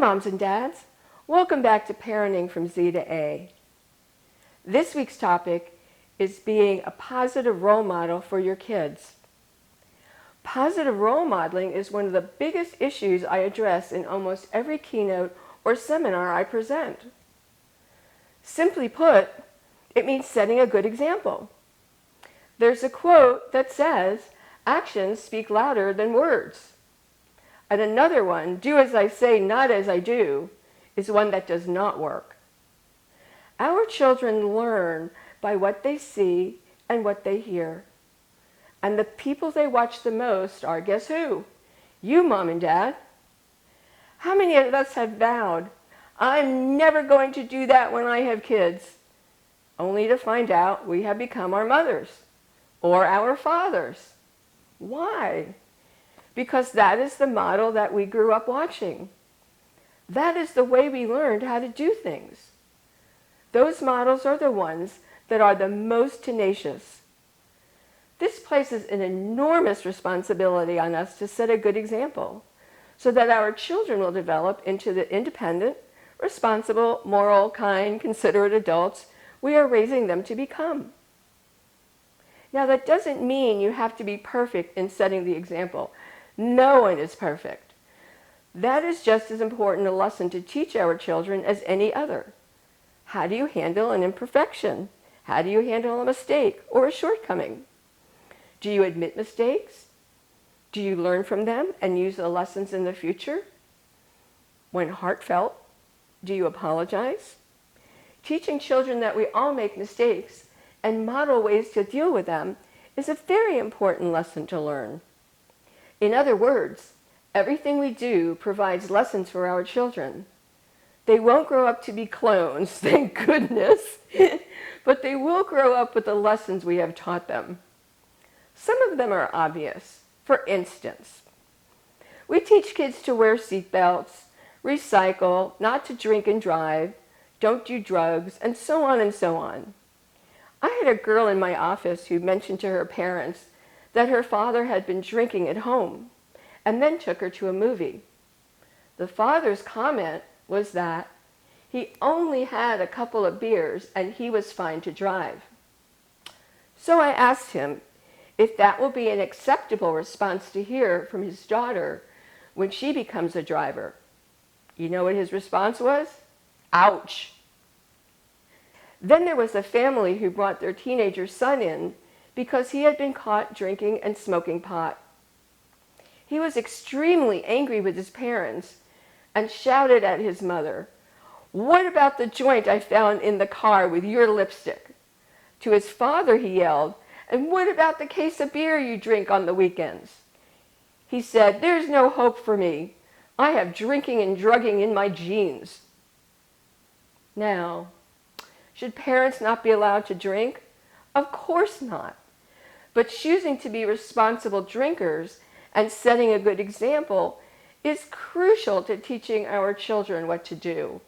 moms and dads. Welcome back to Parenting from Z to A. This week's topic is being a positive role model for your kids. Positive role modeling is one of the biggest issues I address in almost every keynote or seminar I present. Simply put, it means setting a good example. There's a quote that says, "Actions speak louder than words." And another one, "Do as I say, not as I do," is one that does not work. Our children learn by what they see and what they hear. And the people they watch the most are, guess who? You, Mom and Dad. How many of us have vowed, "I'm never going to do that when I have kids," only to find out we have become our mothers or our fathers? Why? Because that is the model that we grew up watching. That is the way we learned how to do things. Those models are the ones that are the most tenacious. This places an enormous responsibility on us to set a good example so that our children will develop into the independent, responsible, moral, kind, considerate adults we are raising them to become. Now, that doesn't mean you have to be perfect in setting the example. No one is perfect. That is just as important a lesson to teach our children as any other. How do you handle an imperfection? How do you handle a mistake or a shortcoming? Do you admit mistakes? Do you learn from them and use the lessons in the future? When heartfelt, do you apologize? Teaching children that we all make mistakes and model ways to deal with them is a very important lesson to learn. In other words, everything we do provides lessons for our children. They won't grow up to be clones, thank goodness, but they will grow up with the lessons we have taught them. Some of them are obvious. For instance, we teach kids to wear seatbelts, recycle, not to drink and drive, don't do drugs, and so on and so on. I had a girl in my office who mentioned to her parents that her father had been drinking at home and then took her to a movie. The father's comment was that he only had a couple of beers and he was fine to drive. So I asked him if that will be an acceptable response to hear from his daughter when she becomes a driver. You know what his response was? Ouch. Then there was a family who brought their teenager son in because he had been caught drinking and smoking pot. He was extremely angry with his parents and shouted at his mother, "What about the joint I found in the car with your lipstick?" To his father he yelled, "And what about the case of beer you drink on the weekends?" He said, "There's no hope for me. I have drinking and drugging in my genes." Now, should parents not be allowed to drink? Of course not. But choosing to be responsible drinkers and setting a good example is crucial to teaching our children what to do,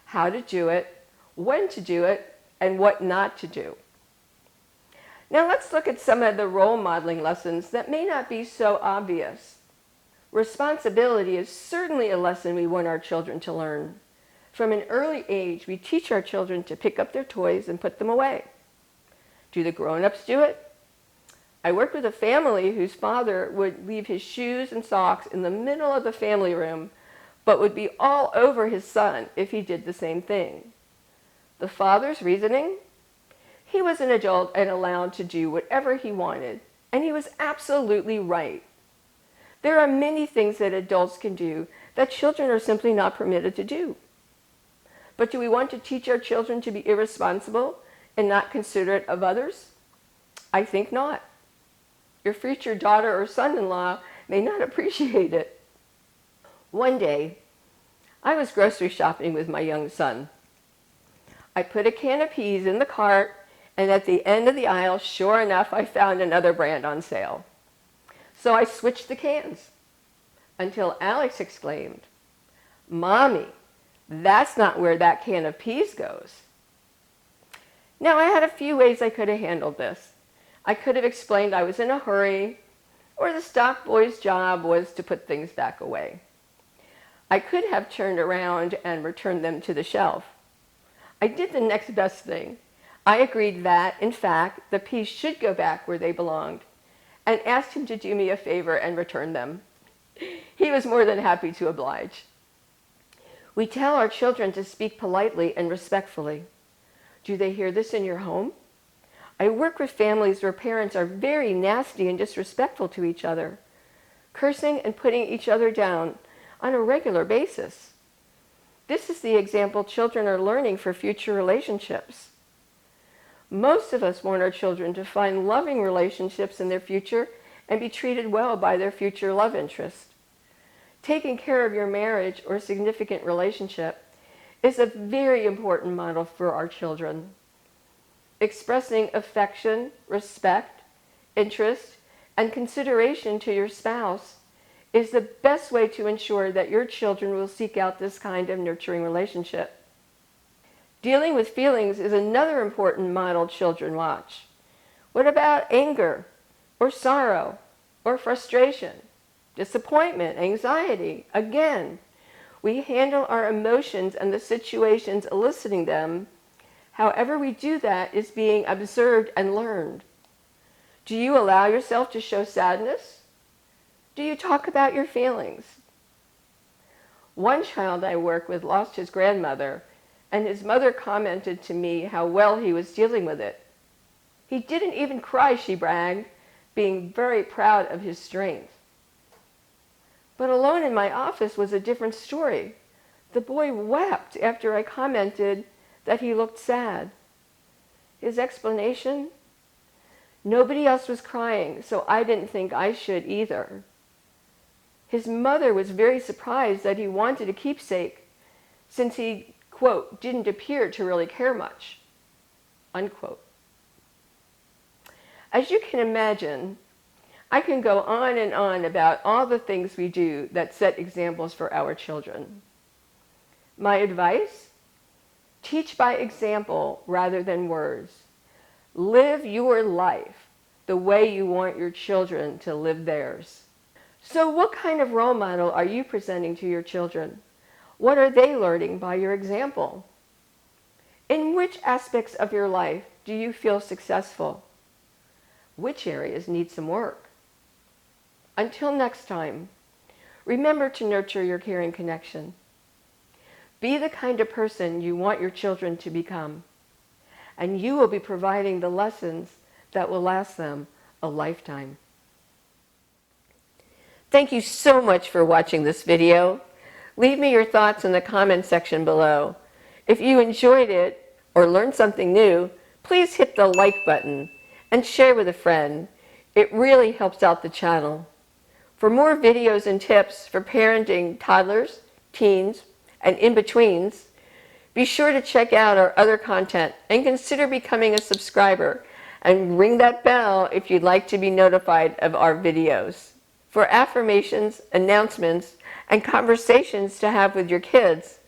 how to do it, when to do it, and what not to do. Now let's look at some of the role modeling lessons that may not be so obvious. Responsibility is certainly a lesson we want our children to learn. From an early age, we teach our children to pick up their toys and put them away. Do the grown-ups do it? I worked with a family whose father would leave his shoes and socks in the middle of the family room, but would be all over his son if he did the same thing. The father's reasoning? He was an adult and allowed to do whatever he wanted, and he was absolutely right. There are many things that adults can do that children are simply not permitted to do. But do we want to teach our children to be irresponsible and not considerate of others? I think not. Your future daughter or son-in-law may not appreciate it. One day, I was grocery shopping with my young son. I put a can of peas in the cart, and at the end of the aisle, sure enough, I found another brand on sale. So I switched the cans until Alex exclaimed, "Mommy, that's not where that can of peas goes." Now, I had a few ways I could have handled this. I could have explained I was in a hurry, or the stock boy's job was to put things back away. I could have turned around and returned them to the shelf. I did the next best thing. I agreed that, in fact, the peas should go back where they belonged, and asked him to do me a favor and return them. He was more than happy to oblige. We tell our children to speak politely and respectfully. Do they hear this in your home? I work with families where parents are very nasty and disrespectful to each other, cursing and putting each other down on a regular basis. This is the example children are learning for future relationships. Most of us want our children to find loving relationships in their future and be treated well by their future love interest. Taking care of your marriage or significant relationship is a very important model for our children. Expressing affection, respect, interest, and consideration to your spouse is the best way to ensure that your children will seek out this kind of nurturing relationship. Dealing with feelings is another important model children watch. What about anger, or sorrow, or frustration, disappointment, anxiety? Again, we handle our emotions and the situations eliciting them. However we do that is being observed and learned. Do you allow yourself to show sadness? Do you talk about your feelings? One child I work with lost his grandmother, and his mother commented to me how well he was dealing with it. He didn't even cry, she bragged, being very proud of his strength. But alone in my office was a different story. The boy wept after I commented that he looked sad. His explanation? Nobody else was crying, so I didn't think I should either. His mother was very surprised that he wanted a keepsake, since he, quote, didn't appear to really care much, unquote. As you can imagine, I can go on and on about all the things we do that set examples for our children. My advice? Teach by example rather than words. Live your life the way you want your children to live theirs. So what kind of role model are you presenting to your children? What are they learning by your example? In which aspects of your life do you feel successful? Which areas need some work? Until next time, remember to nurture your caring connection. Be the kind of person you want your children to become, and you will be providing the lessons that will last them a lifetime. Thank you so much for watching this video. Leave me your thoughts in the comment section below. If you enjoyed it or learned something new, please hit the like button and share with a friend. It really helps out the channel. For more videos and tips for parenting toddlers, teens, and in-betweens, be sure to check out our other content and consider becoming a subscriber and ring that bell if you'd like to be notified of our videos. For affirmations, announcements, and conversations to have with your kids,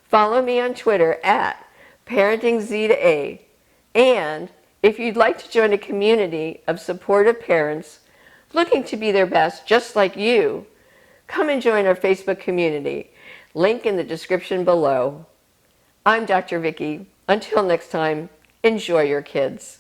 follow me on Twitter at ParentingZ2A. And if you'd like to join a community of supportive parents looking to be their best just like you, come and join our Facebook community. Link in the description below. I'm Dr. Vicki. Until next time, enjoy your kids.